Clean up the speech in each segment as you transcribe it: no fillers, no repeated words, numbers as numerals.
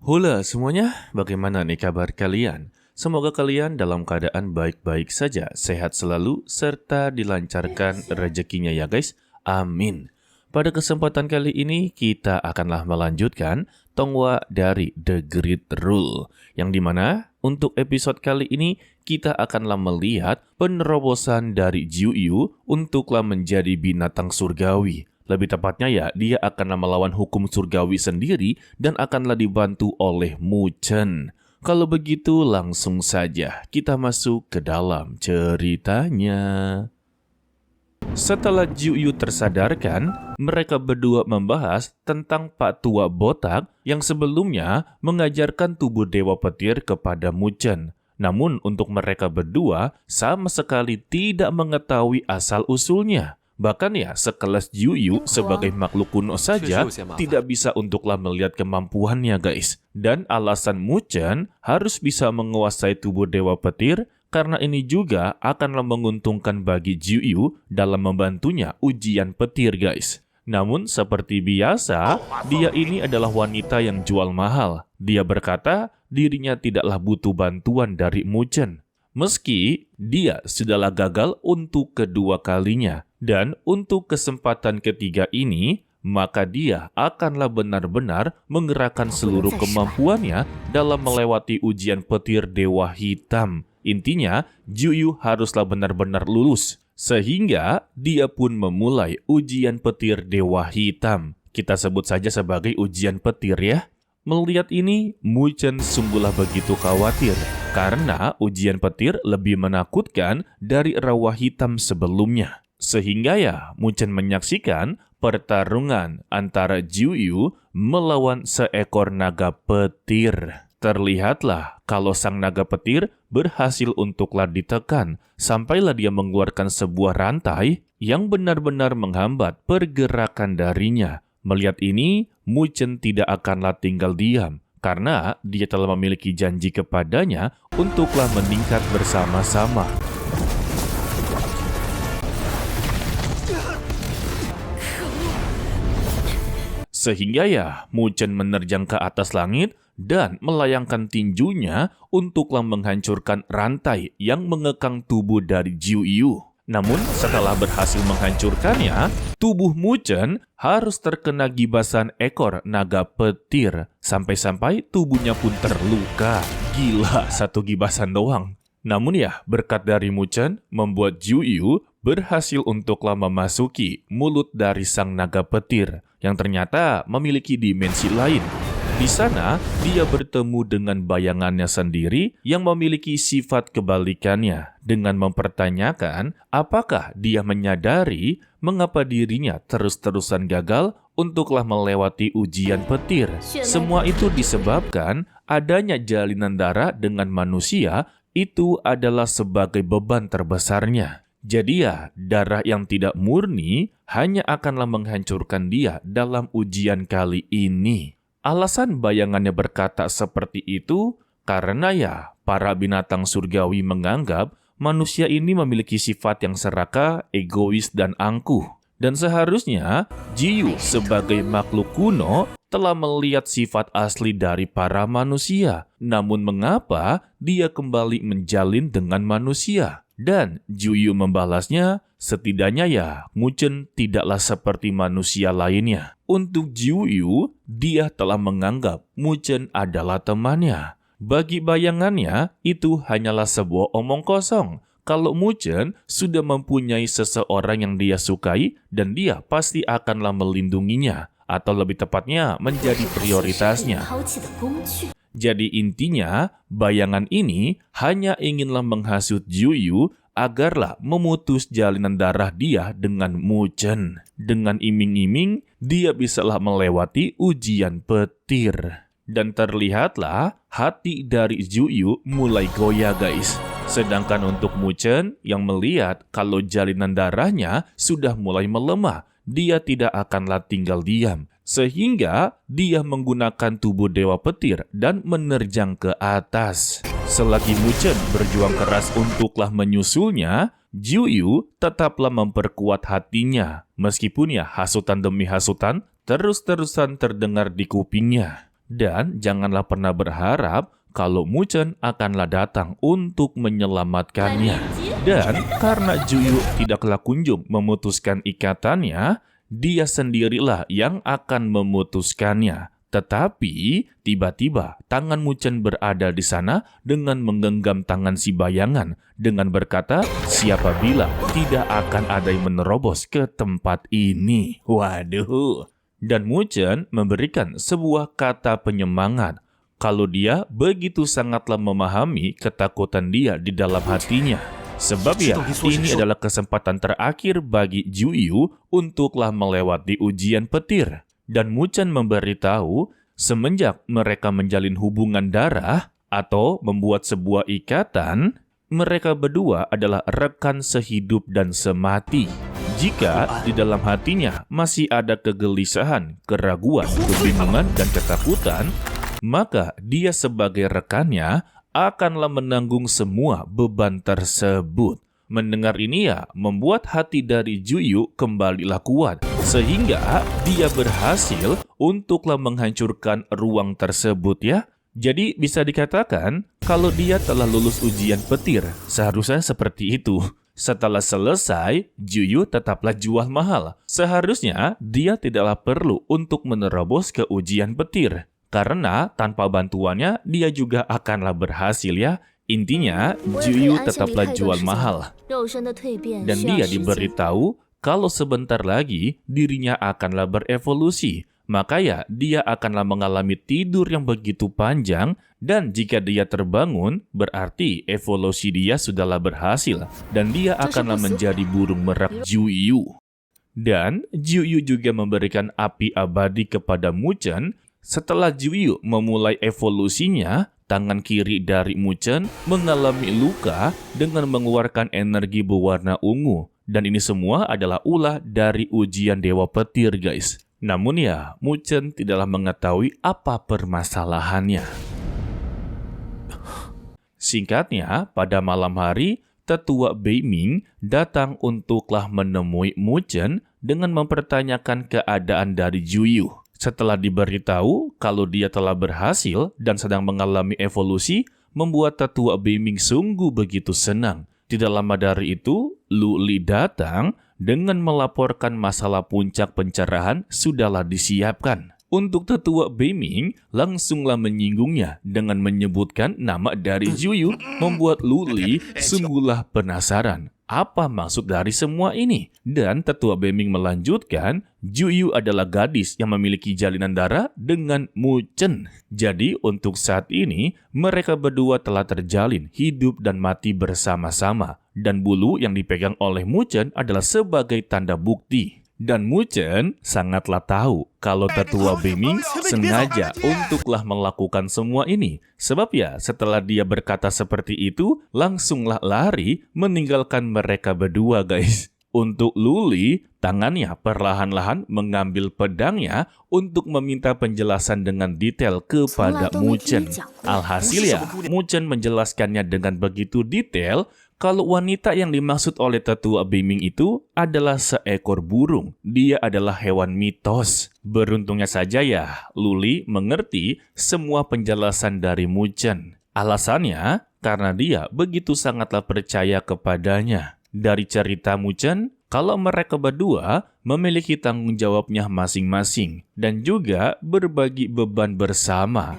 Halo semuanya, bagaimana nih kabar kalian? Semoga kalian dalam keadaan baik-baik saja, sehat selalu, serta dilancarkan rezekinya ya guys. Amin. Pada kesempatan kali ini, kita akanlah melanjutkan Tongwa dari The Great Rule. Yang dimana untuk episode kali ini, kita akanlah melihat penerobosan dari Jiuyu untuklah menjadi binatang surgawi. Lebih tepatnya ya, dia akanlah melawan hukum surgawi sendiri dan akanlah dibantu oleh Mu Chen. Kalau begitu langsung saja kita masuk ke dalam ceritanya. Setelah Jiuyu tersadarkan, mereka berdua membahas tentang Pak Tua Botak yang sebelumnya mengajarkan tubuh Dewa Petir kepada Mu Chen. Namun untuk mereka berdua sama sekali tidak mengetahui asal-usulnya. Bahkan ya, sekelas Jiuyu sebagai makhluk kuno saja tidak bisa untuklah melihat kemampuannya guys. Dan alasan Mu Chen harus bisa menguasai tubuh Dewa Petir karena ini juga akanlah menguntungkan bagi Jiuyu dalam membantunya ujian petir guys. Namun seperti biasa, dia ini adalah wanita yang jual mahal. Dia berkata dirinya tidaklah butuh bantuan dari Mu Chen. Meski dia sudahlah gagal untuk kedua kalinya. Dan untuk kesempatan ketiga ini, maka dia akanlah benar-benar menggerakkan seluruh kemampuannya dalam melewati ujian petir Dewa Hitam. Intinya, Jiuyu haruslah benar-benar lulus. Sehingga dia pun memulai ujian petir Dewa Hitam. Kita sebut saja sebagai ujian petir ya. Melihat ini, Mu Chen sungguhlah begitu khawatir. Karena ujian petir lebih menakutkan dari rawa hitam sebelumnya. Sehingga ya, Mu Chen menyaksikan pertarungan antara Jiuyu melawan seekor naga petir. Terlihatlah kalau sang naga petir berhasil untuklah ditekan, sampailah dia mengeluarkan sebuah rantai yang benar-benar menghambat pergerakan darinya. Melihat ini, Mu Chen tidak akanlah tinggal diam, karena dia telah memiliki janji kepadanya untuklah meningkat bersama-sama. Sehingga ya, Mu Chen menerjang ke atas langit dan melayangkan tinjunya untuklah menghancurkan rantai yang mengekang tubuh dari Jiuyu. Namun setelah berhasil menghancurkannya, tubuh Mu Chen harus terkena gibasan ekor naga petir. Sampai-sampai tubuhnya pun terluka. Gila, satu gibasan doang. Namun ya, berkat dari Mu Chen membuat Jiuyu berhasil untuklah memasuki mulut dari sang naga petir yang ternyata memiliki dimensi lain. Di sana, dia bertemu dengan bayangannya sendiri yang memiliki sifat kebalikannya dengan mempertanyakan apakah dia menyadari mengapa dirinya terus-terusan gagal untuklah melewati ujian petir. Semua itu disebabkan adanya jalinan darah dengan manusia itu adalah sebagai beban terbesarnya. Jadi ya, darah yang tidak murni hanya akanlah menghancurkan dia dalam ujian kali ini. Alasan bayangannya berkata seperti itu karena ya, para binatang surgawi menganggap manusia ini memiliki sifat yang serakah, egois, dan angkuh. Dan seharusnya, Jiuyu sebagai makhluk kuno telah melihat sifat asli dari para manusia. Namun mengapa dia kembali menjalin dengan manusia? Dan Jiuyu membalasnya, setidaknya ya, Mu Chen tidaklah seperti manusia lainnya. Untuk Jiuyu, dia telah menganggap Mu Chen adalah temannya. Bagi bayangannya, itu hanyalah sebuah omong kosong. Kalau Mu Chen sudah mempunyai seseorang yang dia sukai, dan dia pasti akanlah melindunginya. Atau lebih tepatnya, menjadi prioritasnya. Jadi intinya, bayangan ini hanya inginlah menghasut Jiuyu agarlah memutus jalinan darah dia dengan Mu Chen. Dengan iming-iming, dia bisalah melewati ujian petir. Dan terlihatlah hati dari Jiuyu mulai goyah guys. Sedangkan untuk Mu Chen yang melihat kalau jalinan darahnya sudah mulai melemah, dia tidak akanlah tinggal diam. Sehingga dia menggunakan tubuh Dewa Petir dan menerjang ke atas. Selagi Mu Chen berjuang keras untuklah menyusulnya, Jiuyu tetaplah memperkuat hatinya. Meskipun ya hasutan demi hasutan terus-terusan terdengar di kupingnya. Dan janganlah pernah berharap kalau Muchen akanlah datang untuk menyelamatkannya. Dan karena Juyu tidaklah kunjung memutuskan ikatannya, dia sendirilah yang akan memutuskannya. Tetapi tiba-tiba tangan Muchen berada di sana dengan menggenggam tangan si bayangan dengan berkata, siapa bilang tidak akan ada yang menerobos ke tempat ini. Waduh. Dan Muchen memberikan sebuah kata penyemangat kalau dia begitu sangatlah memahami ketakutan dia di dalam hatinya. Sebab ya, ini adalah kesempatan terakhir bagi Juyu untuklah melewati ujian petir. Dan Muchen memberitahu, semenjak mereka menjalin hubungan darah atau membuat sebuah ikatan, mereka berdua adalah rekan sehidup dan semati. Jika di dalam hatinya masih ada kegelisahan, keraguan, kebingungan, dan ketakutan, maka dia sebagai rekannya akanlah menanggung semua beban tersebut. Mendengar ini ya, membuat hati dari Juyu kembalilah kuat, sehingga dia berhasil untuklah menghancurkan ruang tersebut ya. Jadi bisa dikatakan, kalau dia telah lulus ujian petir, seharusnya seperti itu. Setelah selesai, Juyu tetaplah jual mahal. Seharusnya dia tidaklah perlu untuk menerobos ke ujian petir. Karena tanpa bantuannya, dia juga akanlah berhasil ya. Intinya, Juyu tetaplah jual mahal. Dan dia diberitahu kalau sebentar lagi dirinya akanlah berevolusi. Maka ya, dia akanlah mengalami tidur yang begitu panjang. Dan jika dia terbangun, berarti evolusi dia sudahlah berhasil. Dan dia akanlah menjadi burung merak Juyu. Dan Juyu juga memberikan api abadi kepada Muchen. Setelah Juyu memulai evolusinya, tangan kiri dari Muchen mengalami luka dengan mengeluarkan energi berwarna ungu. Dan ini semua adalah ulah dari ujian Dewa Petir, guys. Namun ya, Muchen tidaklah mengetahui apa permasalahannya. Singkatnya, pada malam hari, Tetua Beiming datang untuklah menemui Muchen dengan mempertanyakan keadaan dari Juyu. Setelah diberitahu kalau dia telah berhasil dan sedang mengalami evolusi, membuat Tetua Beiming sungguh begitu senang. Tidak lama dari itu, Lu Li datang dengan melaporkan masalah puncak pencerahan sudahlah disiapkan. Untuk Tetua Beiming, langsunglah menyinggungnya dengan menyebutkan nama dari Juyu, membuat Lu Li sungguhlah penasaran. Apa maksud dari semua ini? Dan Tetua Beiming melanjutkan, Juyu adalah gadis yang memiliki jalinan darah dengan Muchen. Jadi untuk saat ini, mereka berdua telah terjalin hidup dan mati bersama-sama. Dan bulu yang dipegang oleh Muchen adalah sebagai tanda bukti. Dan Muchen sangatlah tahu kalau Tetua Beiming sengaja untuklah melakukan semua ini. Sebab ya, setelah dia berkata seperti itu, langsunglah lari meninggalkan mereka berdua, guys. Untuk Lu Li, tangannya perlahan-lahan mengambil pedangnya untuk meminta penjelasan dengan detail kepada Muchen. Alhasil ya, Muchen menjelaskannya dengan begitu detail kalau wanita yang dimaksud oleh Tetua Beiming itu adalah seekor burung. Dia adalah hewan mitos. Beruntungnya saja ya, Lu Li mengerti semua penjelasan dari Muchen. Alasannya, karena dia begitu sangatlah percaya kepadanya. Dari cerita Muchen, kalau mereka berdua memiliki tanggung jawabnya masing-masing dan juga berbagi beban bersama.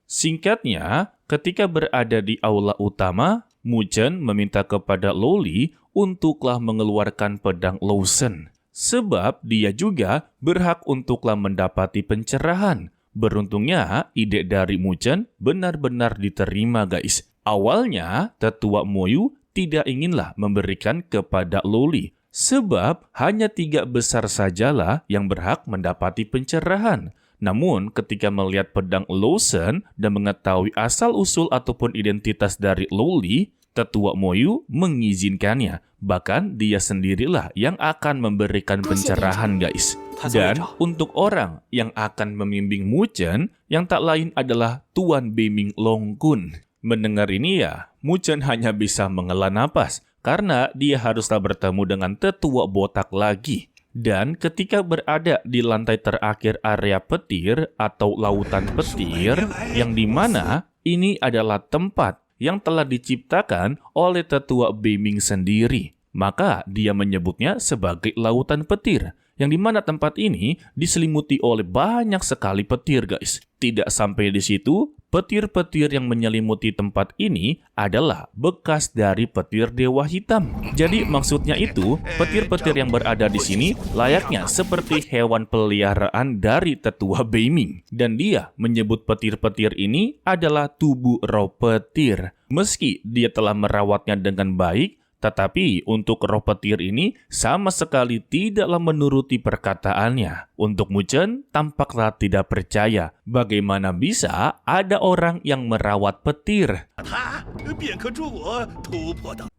Singkatnya, ketika berada di aula utama, Muchen meminta kepada Lu Li untuklah mengeluarkan pedang Lawson. Sebab dia juga berhak untuklah mendapati pencerahan. Beruntungnya, ide dari Muchen benar-benar diterima, guys. Awalnya, Tetua Moyu tidak inginlah memberikan kepada Lu Li. Sebab hanya 3 besar sajalah yang berhak mendapati pencerahan. Namun, ketika melihat pedang Lawson dan mengetahui asal-usul ataupun identitas dari Lu Li, Tetua Moyu mengizinkannya. Bahkan dia sendirilah yang akan memberikan pencerahan, guys. Dan untuk orang yang akan membimbing Muchen, yang tak lain adalah Tuan Beiming Longkun. Mendengar ini ya, Muchen hanya bisa menghela napas karena dia haruslah bertemu dengan tetua botak lagi. Dan ketika berada di lantai terakhir area petir atau lautan petir, yang dimana ini adalah tempat yang telah diciptakan oleh tetua Beiming sendiri, maka dia menyebutnya sebagai lautan petir, yang dimana tempat ini diselimuti oleh banyak sekali petir, guys. Tidak sampai di situ, petir-petir yang menyelimuti tempat ini adalah bekas dari petir Dewa Hitam. Jadi maksudnya itu, petir-petir yang berada di sini layaknya seperti hewan peliharaan dari tetua Beiming. Dan dia menyebut petir-petir ini adalah tubuh roh petir. Meski dia telah merawatnya dengan baik, tetapi untuk roh petir ini sama sekali tidaklah menuruti perkataannya. Untuk Mu Chen tampaklah tidak percaya bagaimana bisa ada orang yang merawat petir.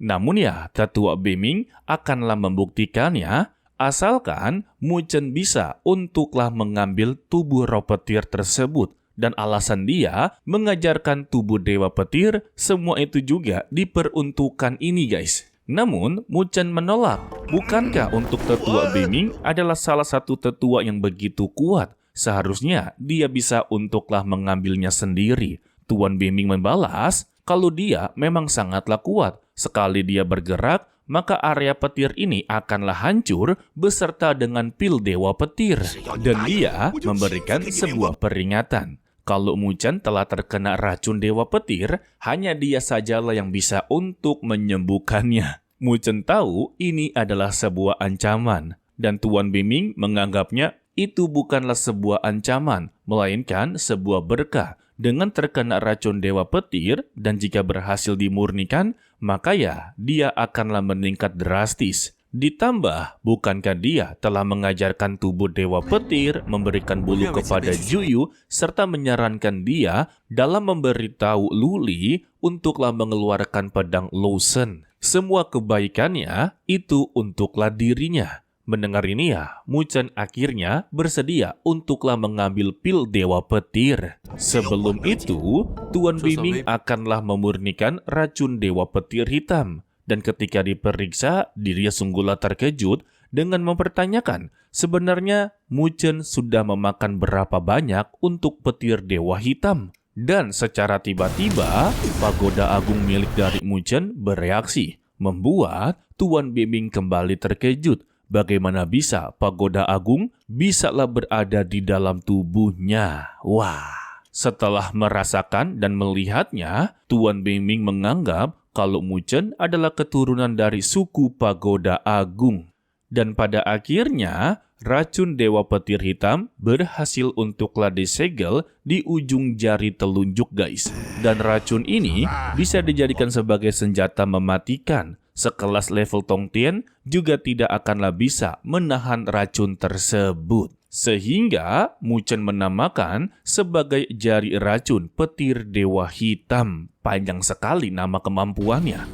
Namun ya, tetua Beiming akanlah membuktikannya asalkan Mu Chen bisa untuklah mengambil tubuh roh petir tersebut. Dan alasan dia mengajarkan tubuh dewa petir, semua itu juga diperuntukkan ini, guys. Namun, Mu Chen menolak. Bukankah untuk tetua Beiming adalah salah satu tetua yang begitu kuat? Seharusnya dia bisa untuklah mengambilnya sendiri. Tuan Beiming membalas, kalau dia memang sangatlah kuat. Sekali dia bergerak, maka area petir ini akanlah hancur beserta dengan pil dewa petir. Dan dia memberikan sebuah peringatan. Kalau Mu Chen telah terkena racun dewa petir, hanya dia sajalah yang bisa untuk menyembuhkannya. Mu Chen tahu ini adalah sebuah ancaman, dan Tuan Beiming menganggapnya itu bukanlah sebuah ancaman, melainkan sebuah berkah. Dengan terkena racun dewa petir, dan jika berhasil dimurnikan, maka ya dia akanlah meningkat drastis. Ditambah, bukankah dia telah mengajarkan tubuh dewa petir, memberikan bulu kepada Juyu, serta menyarankan dia dalam memberitahu Luli untuklah mengeluarkan pedang Lawson. Semua kebaikannya itu untuklah dirinya. Mendengar ini ya, Mu Chen akhirnya bersedia untuklah mengambil pil dewa petir. Sebelum itu, Tuan Beiming akanlah memurnikan racun dewa petir hitam. Dan ketika diperiksa, dirinya sungguhlah terkejut dengan mempertanyakan, sebenarnya Mu Chen sudah memakan berapa banyak untuk petir dewa hitam? Dan secara tiba-tiba, pagoda agung milik dari Mu Chen bereaksi, membuat Tuan Beiming kembali terkejut. Bagaimana bisa pagoda agung bisalah berada di dalam tubuhnya? Wah! Setelah merasakan dan melihatnya, Tuan Beiming menganggap kalau Mu Chen adalah keturunan dari suku pagoda agung. Dan pada akhirnya, racun dewa petir hitam berhasil untuklah disegel di ujung jari telunjuk, guys. Dan racun ini bisa dijadikan sebagai senjata mematikan. Sekelas level Tong Tien juga tidak akanlah bisa menahan racun tersebut. Sehingga Mu Chen menamakan sebagai jari racun petir dewa hitam. Panjang sekali nama kemampuannya.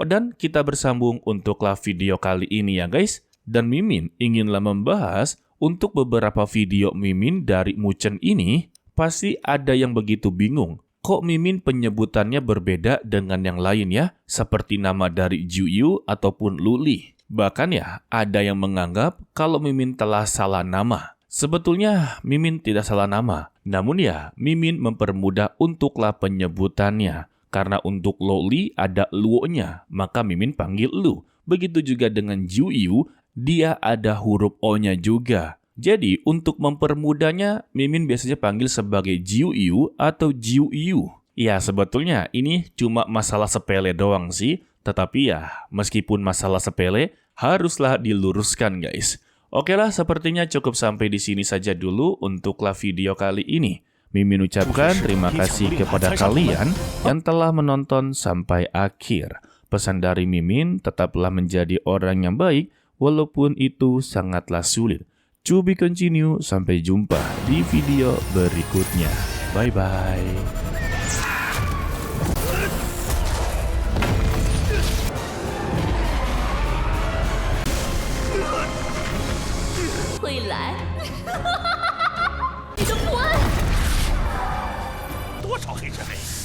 Dan kita bersambung untuklah video kali ini ya guys. Dan Mimin inginlah membahas untuk beberapa video Mimin dari Mu Chen ini. Pasti ada yang begitu bingung. Kok Mimin penyebutannya berbeda dengan yang lain ya? Seperti nama dari Juyu ataupun Luli. Bahkan ya, ada yang menganggap kalau Mimin telah salah nama. Sebetulnya, Mimin tidak salah nama. Namun ya, Mimin mempermudah untuklah penyebutannya. Karena untuk Loli ada Luo-nya, maka Mimin panggil Lu. Begitu juga dengan Juyu, dia ada huruf O-nya juga. Jadi, untuk mempermudahnya, Mimin biasanya panggil sebagai Juyu atau Juyu. Ya, sebetulnya ini cuma masalah sepele doang sih. Tetapi ya, meskipun masalah sepele, haruslah diluruskan guys. Oke lah, sepertinya cukup sampai di sini saja dulu untuklah video kali ini. Mimin ucapkan terima kasih kepada kalian yang telah menonton sampai akhir. Pesan dari Mimin, tetaplah menjadi orang yang baik, walaupun itu sangatlah sulit. To be continue, sampai jumpa di video berikutnya. Bye-bye. 会来，你的不安。多少黑吃黑！